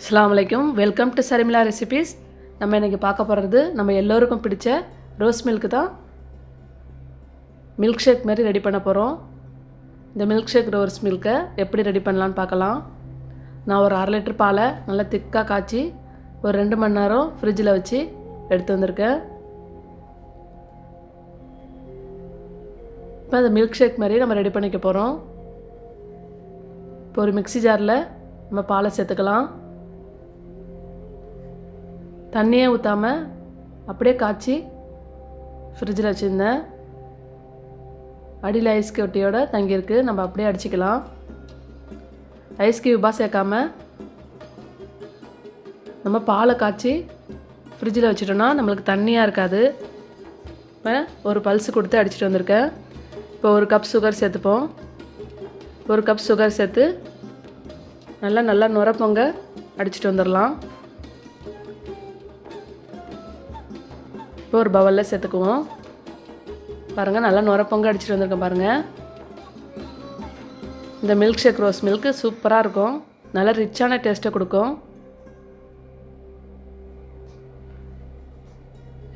அஸ்ஸலாமு அலைக்கும். Welcome to Sarimila recipes. நம்ம இன்றைக்கி பார்க்க போகிறது நம்ம எல்லோருக்கும் பிடிச்ச ரோஸ் மில்க் தான். மில்க் ஷேக் மாதிரி ரெடி பண்ண போகிறோம். இந்த மில்க் ஷேக் ரோஸ் மில்கை எப்படி ரெடி பண்ணலான்னு பார்க்கலாம். நான் ஒரு 1/2 லிட்டர் பாலை நல்லா திக்காக காய்ச்சி ஒரு 2 மணி நேரம் ஃப்ரிட்ஜில் வச்சு எடுத்து வந்திருக்கேன். இப்போ அந்த மில்க் ஷேக் மாதிரி நம்ம ரெடி பண்ணிக்க போகிறோம். இப்போ ஒரு மிக்ஸி ஜாரில் நம்ம பாலை சேர்த்துக்கலாம். தண்ணியே ஊற்றாமல் அப்படியே காய்ச்சி ஃப்ரிட்ஜில் வச்சுருந்தேன். அடியில் ஐஸ் கட்டியோடு தங்கியிருக்கு, நம்ம அப்படியே அடிச்சிக்கலாம். ஐஸ் கியூபாக சேர்க்காம நம்ம பாலை காய்ச்சி ஃப்ரிட்ஜில் வச்சுட்டோன்னா நம்மளுக்கு தண்ணியாக இருக்காது. இப்போ ஒரு பல்ஸு கொடுத்து அடிச்சுட்டு வந்திருக்கேன். இப்போ 1 கப் சுகர் சேர்த்துப்போம். 1 கப் சுகர் சேர்த்து நல்லா நுர பொங்க அடிச்சுட்டு வந்துடலாம். இப்போ ஒரு பவுலில் சேர்த்துக்குவோம். பாருங்கள், நல்லா நுர பொங்க அடிச்சுட்டு வந்திருக்கேன் பாருங்கள். இந்த மில்க் ஷேக் ரோஸ் மில்க்கு சூப்பராக இருக்கும், நல்லா ரிச்சான டேஸ்ட்டை கொடுக்கும்.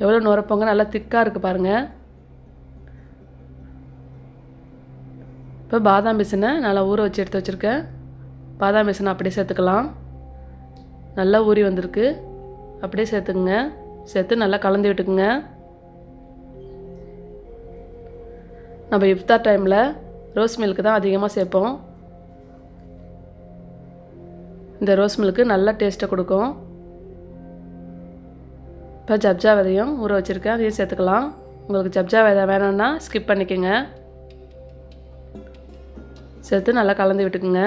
எவ்வளோ நுர பொங்க நல்லா திக்காக இருக்குது பாருங்கள். இப்போ பாதாம் பிசினை நல்லா ஊற வச்சு எடுத்து வச்சுருக்கேன். பாதாம் பிசினை அப்படியே சேர்த்துக்கலாம். நல்லா ஊறி வந்திருக்கு, அப்படியே சேர்த்துக்குங்க. சேர்த்து நல்லா கலந்து விட்டுக்குங்க. நம்ம இஃப்தார் டைமில் ரோஸ் மில்க்கு தான் அதிகமாக சேர்ப்போம். இந்த ரோஸ் மில்க்கு நல்ல டேஸ்ட்டை கொடுக்கும். இப்போ ஜப்ஜா விதையும் ஊற வச்சுருக்கேன், அதையும் சேர்த்துக்கலாம். உங்களுக்கு ஜப்ஜா விதை வேணும்னா ஸ்கிப் பண்ணிக்கோங்க. சேர்த்து நல்லா கலந்து விட்டுக்குங்க.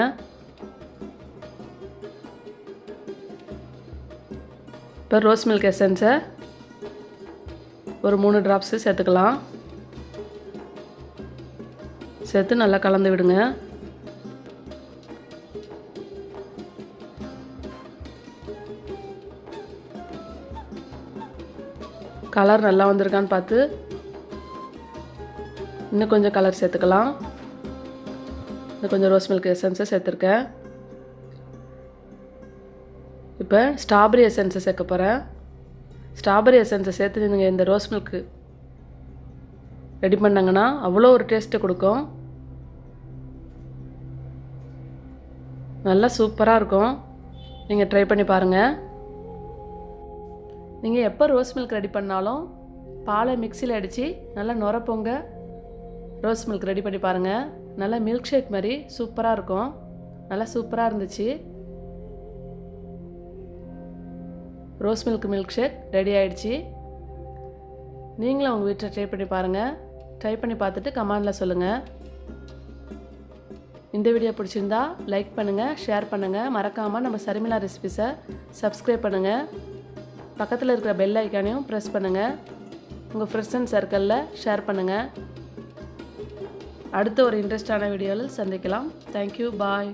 இப்போ ரோஸ் மில்க் எசன்ஸை ஒரு 3 ட்ராப்ஸு சேர்த்துக்கலாம். சேர்த்து நல்லா கலந்து விடுங்க. கலர் நல்லா வந்திருக்கான்னு பார்த்து இன்னும் கொஞ்சம் கலர் சேர்த்துக்கலாம். இன்னும் கொஞ்சம் ரோஸ் மில்க் எசன்ஸை சேர்த்துருக்கேன். இப்போ ஸ்ட்ராபெரி எசன்ஸை சேர்க்க போகிறேன். ஸ்ட்ராபெரி எசன்ஸை சேர்த்து நீங்கள் இந்த ரோஸ் மில்க்கு ரெடி பண்ணாங்கன்னா அவ்வளோ ஒரு டேஸ்ட்டு கொடுக்கும். நல்லா சூப்பராக இருக்கும், நீங்கள் ட்ரை பண்ணி பாருங்கள். நீங்கள் எப்போ ரோஸ் மில்க் ரெடி பண்ணாலும் பாலை மிக்சியில் அடித்து நல்லா நுர பொங்க ரோஸ் மில்க் ரெடி பண்ணி பாருங்கள். நல்லா மில்க் ஷேக் மாதிரி சூப்பராக இருக்கும். நல்லா சூப்பராக இருந்துச்சு. ரோஸ் மில்க் ஷேக் ரெடி ஆகிடுச்சு. நீங்களும் உங்கள் வீட்டில் ட்ரை பண்ணி பாருங்கள். ட்ரை பண்ணி பார்த்துட்டு கமெண்டில் சொல்லுங்கள். இந்த வீடியோ பிடிச்சிருந்தா லைக் பண்ணுங்கள், ஷேர் பண்ணுங்கள். மறக்காமல் நம்ம சரிமிலா ரெசிபீஸை சப்ஸ்கிரைப் பண்ணுங்கள். பக்கத்தில் இருக்கிற பெல் ஐக்கானையும் ப்ரெஸ் பண்ணுங்கள். உங்கள் ஃப்ரெண்ட்ஸ் அண்ட் சர்க்கிளில் ஷேர் பண்ணுங்கள். அடுத்த ஒரு இன்ட்ரெஸ்டான வீடியோவில் சந்திக்கலாம். தேங்க்யூ, பாய்.